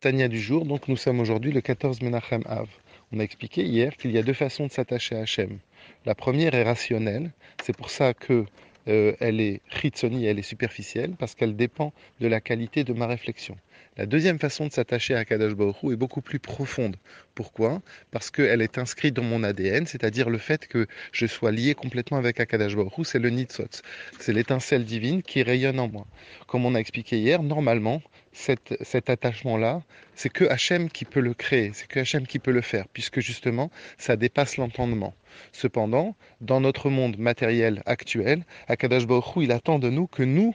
Tania du jour, donc nous sommes aujourd'hui le 14 Menachem Av. On a expliqué hier qu'il y a deux façons de s'attacher à Hachem. La première est rationnelle, c'est pour ça que elle est chitzoni, elle est superficielle, parce qu'elle dépend de la qualité de ma réflexion. La deuxième façon de s'attacher à Kadosh Baruch Hu est beaucoup plus profonde. Pourquoi? Parce qu'elle est inscrite dans mon ADN, c'est-à-dire le fait que je sois lié complètement avec Akadosh Baruch Hu, c'est le nitzot, c'est l'étincelle divine qui rayonne en moi. Comme on a expliqué hier, normalement, cet attachement-là, c'est que Hachem qui peut le créer, c'est que Hachem qui peut le faire, puisque justement, ça dépasse l'entendement. Cependant, dans notre monde matériel actuel, Akadosh Baruch Hu, il attend de nous que nous,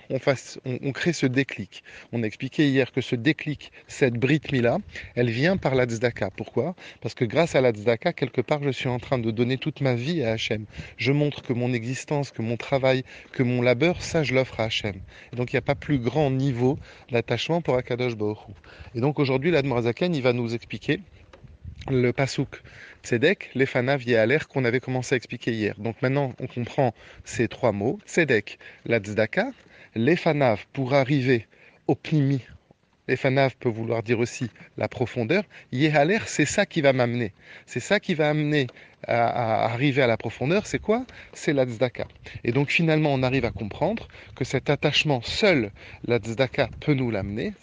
on crée ce déclic. On a expliqué hier que ce déclic, cette Brit Mila, elle vient par la tzedaka. Pourquoi? Parce que grâce à la tzedaka, quelque part, je suis en train de donner toute ma vie à Hachem. Je montre que mon existence, que mon travail, que mon labeur, ça, je l'offre à Hachem. Et donc, il n'y a pas plus grand niveau d'attachement pour Akadosh Baruch Hu. Et donc, aujourd'hui, l'Admorazaken, il va nous expliquer le Passouk Tzedek, Lefanav, Yehaler, qu'on avait commencé à expliquer hier. Donc maintenant, on comprend ces trois mots. Tzedek, la tzedaka. Lefanav, pour arriver au pnimi. Lefanav peut vouloir dire aussi la profondeur. Yehaler, c'est ça qui va m'amener. C'est ça qui va amener à arriver à la profondeur. C'est quoi? C'est la tzedaka. Et donc finalement, on arrive à comprendre que cet attachement, seul la tzedaka peut nous l'amener.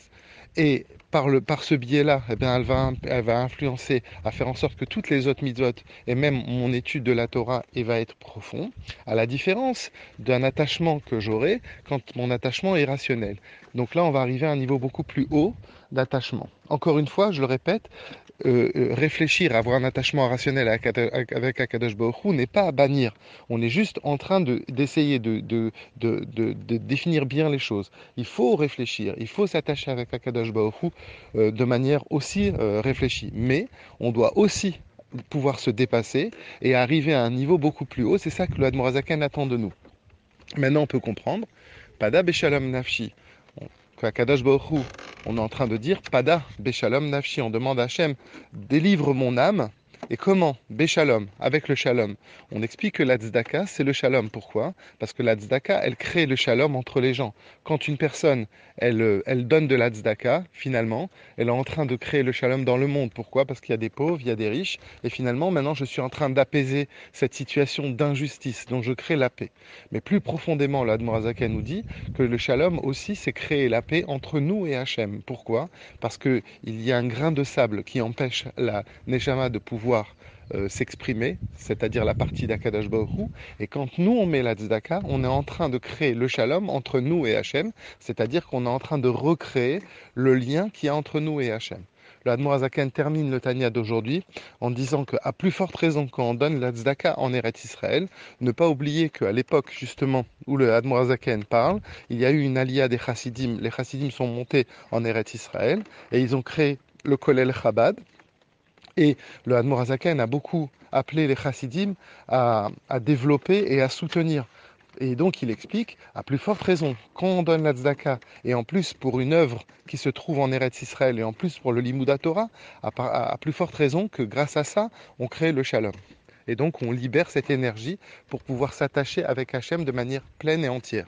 Et par ce biais-là, eh bien, elle va influencer à faire en sorte que toutes les autres mitzvot, et même mon étude de la Torah, et va être profond, à la différence d'un attachement que j'aurai quand mon attachement est rationnel. Donc là, on va arriver à un niveau beaucoup plus haut d'attachement. Encore une fois, je le répète, réfléchir, avoir un attachement rationnel avec Akadosh Baruch Hu n'est pas à bannir. On est juste en train d'essayer de définir bien les choses. Il faut réfléchir, il faut s'attacher avec Akadosh Baruch Hu de manière aussi réfléchie. Mais on doit aussi pouvoir se dépasser et arriver à un niveau beaucoup plus haut. C'est ça que le Admorazaken attend de nous. Maintenant, on peut comprendre. Pada Beshalom Nafshi. Kadosh Baruch Hu, on est en train de dire Pada Beshalom Nafshi. On demande à Hachem, délivre mon âme. Et comment? Béchalom, avec le shalom. On explique que la tzedaka, c'est le shalom. Pourquoi? Parce que la tzedaka, elle crée le shalom entre les gens. Quand une personne, elle donne de la tzedaka, finalement, elle est en train de créer le shalom dans le monde. Pourquoi? Parce qu'il y a des pauvres, il y a des riches. Et finalement, maintenant, je suis en train d'apaiser cette situation d'injustice dont je crée la paix. Mais plus profondément, l'Admorazaka nous dit que le shalom aussi, c'est créer la paix entre nous et Hachem. Pourquoi? Parce qu'il y a un grain de sable qui empêche la neshama de pouvoir s'exprimer, c'est-à-dire la partie d'Akadosh Baruch Hu. Et quand nous on met la tzedaka, on est en train de créer le shalom entre nous et Hachem, c'est-à-dire qu'on est en train de recréer le lien qu'il y a entre nous et Hachem. Le Admorazaken termine le Tanya d'aujourd'hui en disant qu'à plus forte raison quand on donne la tzedaka en Eretz Israël, ne pas oublier qu'à l'époque justement où le Admorazaken parle, il y a eu une alia des chassidim. Les chassidim sont montés en Eretz Israël et ils ont créé le Kollel Chabad. Et le Admorazaken a beaucoup appelé les chassidim à développer et à soutenir. Et donc il explique, à plus forte raison, quand on donne la tzedaka, et en plus pour une œuvre qui se trouve en Eretz Israël, et en plus pour le Limud Torah, à plus forte raison que grâce à ça, on crée le shalom. Et donc on libère cette énergie pour pouvoir s'attacher avec Hachem de manière pleine et entière.